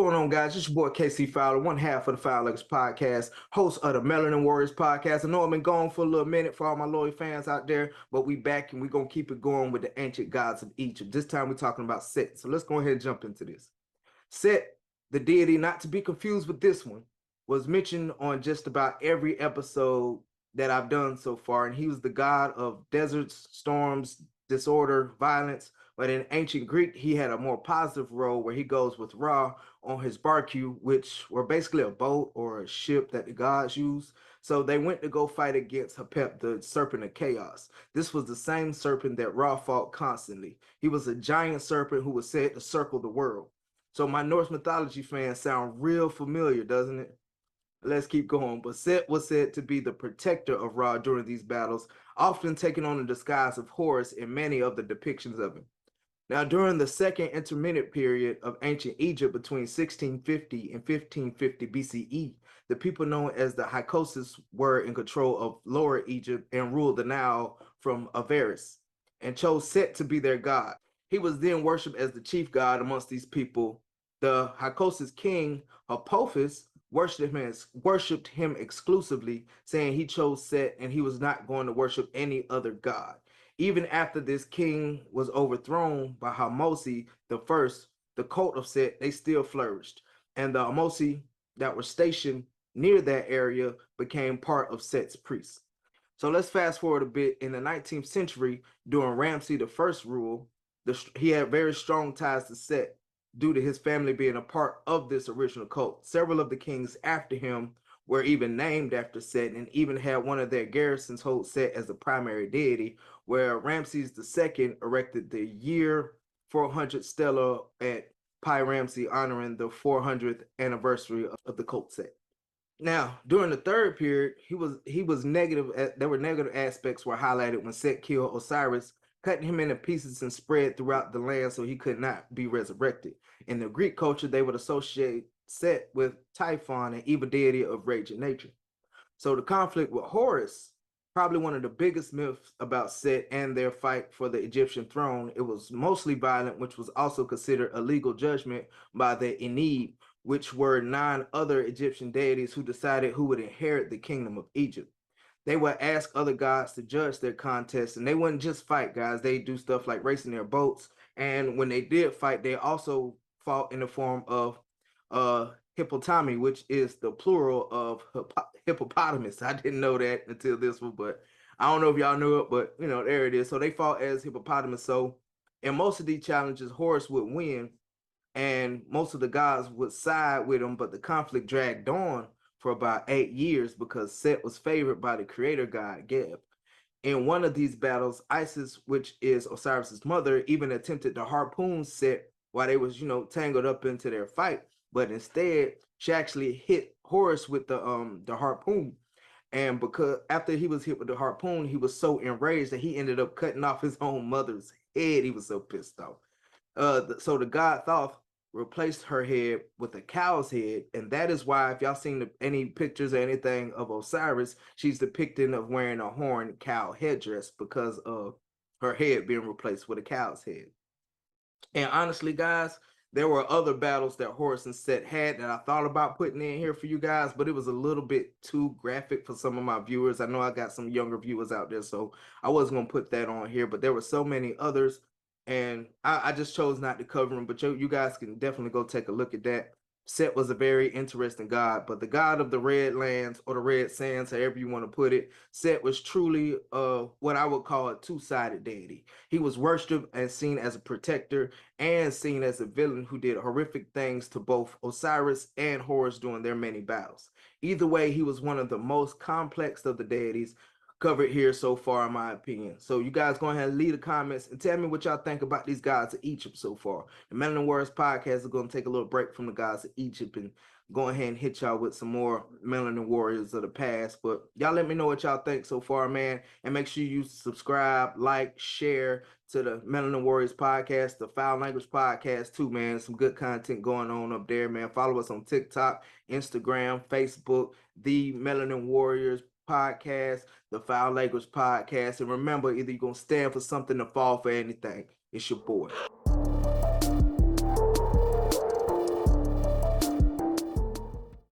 going on, guys? It's your boy KC Fowler, one half of the Fowler's podcast, host of the Melanin Warriorz podcast. I know I've been gone for a little minute for all my loyal fans out there, but we back and we're going to keep it going with the ancient gods of Egypt. This time we're talking about Set. So let's go ahead and jump into this. Set, the deity, not to be confused with this one, was mentioned on just about every episode that I've done so far, and he was the god of deserts, storms, disorder, violence. But in ancient Greek, he had a more positive role where he goes with Ra on his barku, which were basically a boat or a ship that the gods used. So they went to go fight against Hapep, the serpent of chaos. This was the same serpent that Ra fought constantly. He was a giant serpent who was said to circle the world. So my Norse mythology fans sound real familiar, doesn't it? Let's keep going. But Set was said to be the protector of Ra during these battles, often taking on the disguise of Horus in many of the depictions of him. Now, during the second intermittent period of ancient Egypt between 1650 and 1550 BCE, the people known as the Hyksos were in control of Lower Egypt and ruled the Nile from Avaris and chose Set to be their god. He was then worshipped as the chief god amongst these people. The Hyksos king, Apophis, worshipped him exclusively, saying he chose Set and he was not going to worship any other god. Even after this king was overthrown by Hamosi the first, the cult of Set, they still flourished. And the Hamosi that were stationed near that area became part of Set's priests. So let's fast forward a bit. In the 19th century, during Ramses the First rule, he had very strong ties to Set due to his family being a part of this original cult. Several of the kings after him were even named after Set and even had one of their garrisons hold Set as the primary deity, where Ramses II erected the year 400 stela at Pi Ramses, honoring the 400th anniversary of the cult Set. Now, during the third period, he was negative. There were negative aspects were highlighted when Set killed Osiris, cutting him into pieces and spread throughout the land so he could not be resurrected. In the Greek culture, they would associate Set with Typhon, an evil deity of rage and nature. So the conflict with Horus, probably one of the biggest myths about Set and their fight for the Egyptian throne. It was mostly violent, which was also considered a legal judgment by the Ennead, which were 9 other Egyptian deities who decided who would inherit the kingdom of Egypt. They would ask other gods to judge their contests, and they wouldn't just fight, guys. They do stuff like racing their boats, and when they did fight, they also fought in the form of hippotami, which is the plural of hippopotamus. I didn't know that until this one, but I don't know if y'all knew it, but you know, there it is. So they fought as hippopotamus. So in most of these challenges, Horus would win, and most of the gods would side with him, but the conflict dragged on for about 8 years because Set was favored by the creator god Geb. In one of these battles, Isis, which is Osiris's mother, even attempted to harpoon Set while they was, tangled up into their fight. But instead, she actually hit Horus with the harpoon. And because after he was hit with the harpoon, he was so enraged that he ended up cutting off his own mother's head. He was so pissed off. So the god Thoth replaced her head with a cow's head, and that is why, if y'all seen any pictures or anything of Osiris, she's depicted of wearing a horned cow headdress because of her head being replaced with a cow's head. And honestly, guys, there were other battles that Horus and Set had that I thought about putting in here for you guys, but it was a little bit too graphic for some of my viewers. I know I got some younger viewers out there, so I wasn't going to put that on here, but there were so many others, and I just chose not to cover them, but you guys can definitely go take a look at that. Set was a very interesting god, but the god of the Red Lands or the Red Sands, however you want to put it, Set was truly what I would call a two-sided deity. He was worshipped and seen as a protector and seen as a villain who did horrific things to both Osiris and Horus during their many battles. Either way, he was one of the most complex of the deities covered here so far, in my opinion. So you guys go ahead and leave the comments and tell me what y'all think about these gods of Egypt so far. The Melanin Warriorz podcast is going to take a little break from the gods of Egypt and go ahead and hit y'all with some more Melanin Warriors of the past. But y'all let me know what y'all think so far, man. And make sure you subscribe, like, share to the Melanin Warriorz podcast, the Foul Language podcast too, man. Some good content going on up there, man. Follow us on TikTok, Instagram, Facebook, the Melanin Warriorz podcast, the Foul Language podcast. And remember, either you're going to stand for something or fall for anything. It's your boy.